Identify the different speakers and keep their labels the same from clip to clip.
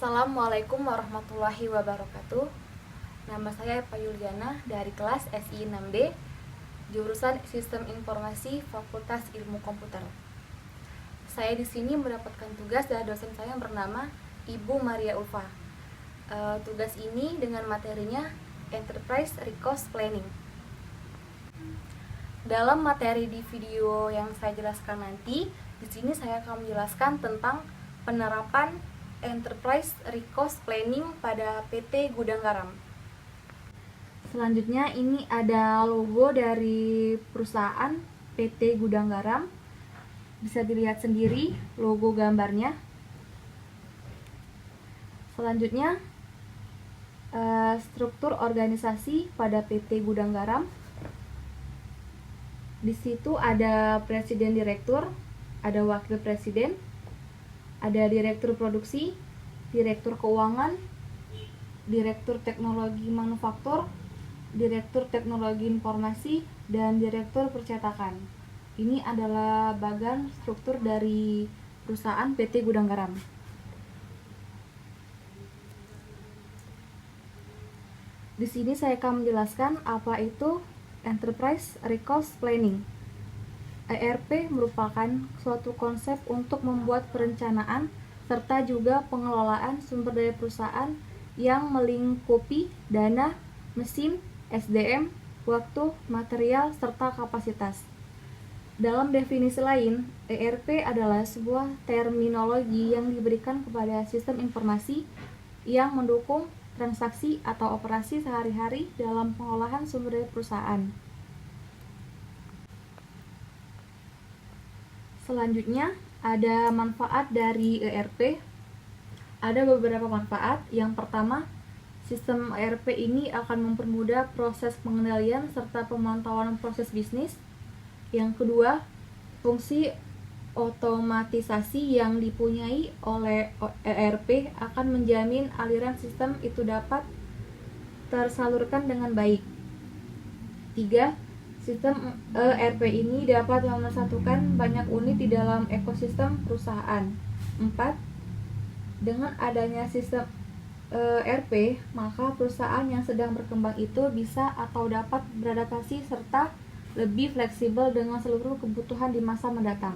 Speaker 1: Assalamualaikum warahmatullahi wabarakatuh. Nama saya Eva Yuliana dari kelas SI 6B, jurusan Sistem Informasi Fakultas Ilmu Komputer. Saya di sini mendapatkan tugas dari dosen saya yang bernama Ibu Maria Ulfa. Tugas ini dengan materinya Enterprise Resource Planning. Dalam materi di video yang saya jelaskan nanti, di sini saya akan menjelaskan tentang penerapan Enterprise Resource Planning pada PT Gudang Garam. Selanjutnya ini ada logo dari perusahaan PT Gudang Garam. Bisa dilihat sendiri logo gambarnya. Selanjutnya struktur organisasi pada PT Gudang Garam. Di situ ada presiden direktur, ada wakil presiden, ada direktur produksi, direktur keuangan, direktur teknologi manufaktur, direktur teknologi informasi, dan direktur percetakan. Ini adalah bagian struktur dari perusahaan PT Gudang Garam. Di sini saya akan menjelaskan apa itu Enterprise Resource Planning. ERP merupakan suatu konsep untuk membuat perencanaan serta juga pengelolaan sumber daya perusahaan yang melingkupi dana, mesin, SDM, waktu, material, serta kapasitas. Dalam definisi lain, ERP adalah sebuah terminologi yang diberikan kepada sistem informasi yang mendukung transaksi atau operasi sehari-hari dalam pengolahan sumber daya perusahaan. Selanjutnya, ada manfaat dari ERP. Ada beberapa manfaat. Yang pertama, sistem ERP ini akan mempermudah proses pengendalian serta pemantauan proses bisnis. Yang kedua, fungsi otomatisasi yang dipunyai oleh ERP akan menjamin aliran sistem itu dapat tersalurkan dengan baik. 3. Sistem ERP ini dapat mempersatukan banyak unit di dalam ekosistem perusahaan. 4. Dengan adanya sistem ERP, maka perusahaan yang sedang berkembang itu bisa atau dapat beradaptasi serta lebih fleksibel dengan seluruh kebutuhan di masa mendatang.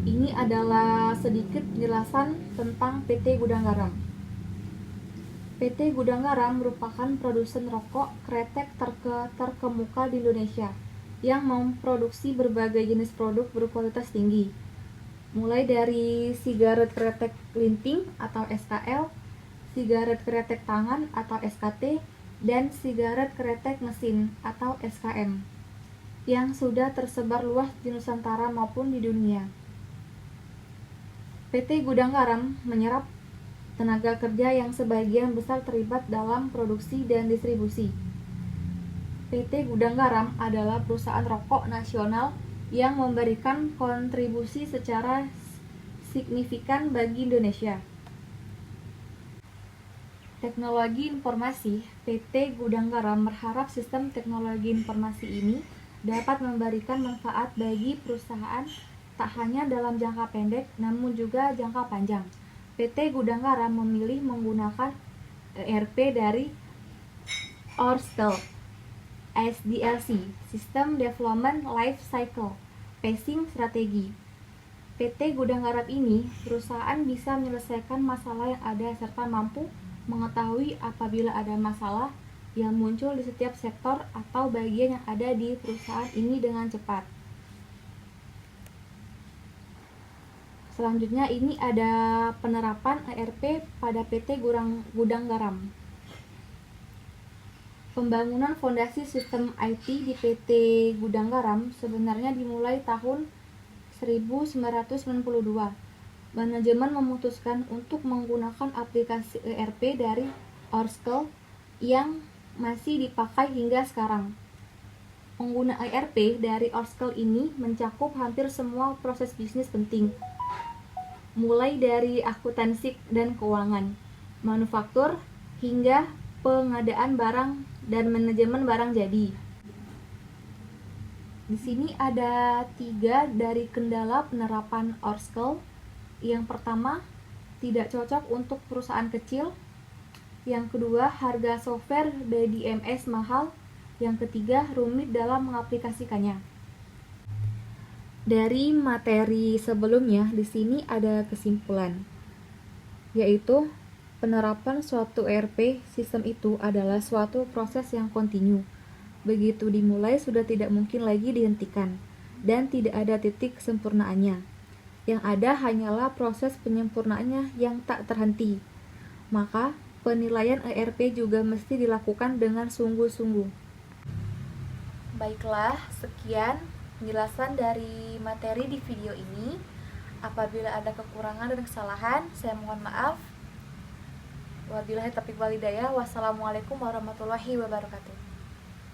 Speaker 1: Ini adalah sedikit penjelasan tentang PT Gudang Garam. PT Gudang Garam merupakan produsen rokok kretek terkemuka di Indonesia yang memproduksi berbagai jenis produk berkualitas tinggi, mulai dari sigaret kretek linting atau SKL, sigaret kretek tangan atau SKT, dan sigaret kretek mesin atau SKM yang sudah tersebar luas di Nusantara maupun di dunia. PT Gudang Garam menyerap tenaga kerja yang sebagian besar terlibat dalam produksi dan distribusi. PT Gudang Garam adalah perusahaan rokok nasional yang memberikan kontribusi secara signifikan bagi Indonesia. Teknologi informasi. PT Gudang Garam berharap sistem teknologi informasi ini dapat memberikan manfaat bagi perusahaan tak hanya dalam jangka pendek namun juga jangka panjang. PT Gudang Garam memilih menggunakan ERP dari Oracle SDLC, System Development Life Cycle Pacing Strategi. PT Gudang Garam ini perusahaan bisa menyelesaikan masalah yang ada serta mampu mengetahui apabila ada masalah yang muncul di setiap sektor atau bagian yang ada di perusahaan ini dengan cepat. Selanjutnya ini ada penerapan ERP pada PT Gudang Garam. Pembangunan fondasi sistem IT di PT Gudang Garam sebenarnya dimulai tahun 1992. Manajemen memutuskan untuk menggunakan aplikasi ERP dari Oracle yang masih dipakai hingga sekarang. Pengguna ERP dari Oracle ini mencakup hampir semua proses bisnis penting, mulai dari akuntansi dan keuangan, manufaktur, hingga pengadaan barang dan manajemen barang jadi. Di sini ada 3 dari kendala penerapan ORSCAL. Yang pertama, tidak cocok untuk perusahaan kecil. Yang kedua, harga software DDMS mahal. Yang ketiga, rumit dalam mengaplikasikannya. Dari materi sebelumnya, di sini ada kesimpulan, yaitu penerapan suatu ERP sistem itu adalah suatu proses yang kontinu. Begitu dimulai sudah tidak mungkin lagi dihentikan, dan tidak ada titik kesempurnaannya. Yang ada hanyalah proses penyempurnaannya yang tak terhenti. Maka, penilaian ERP juga mesti dilakukan dengan sungguh-sungguh. Baiklah, sekian penjelasan dari materi di video ini. Apabila ada kekurangan dan kesalahan, saya mohon maaf. Wabillahi taufiq wal hidayah. Wassalamualaikum warahmatullahi wabarakatuh.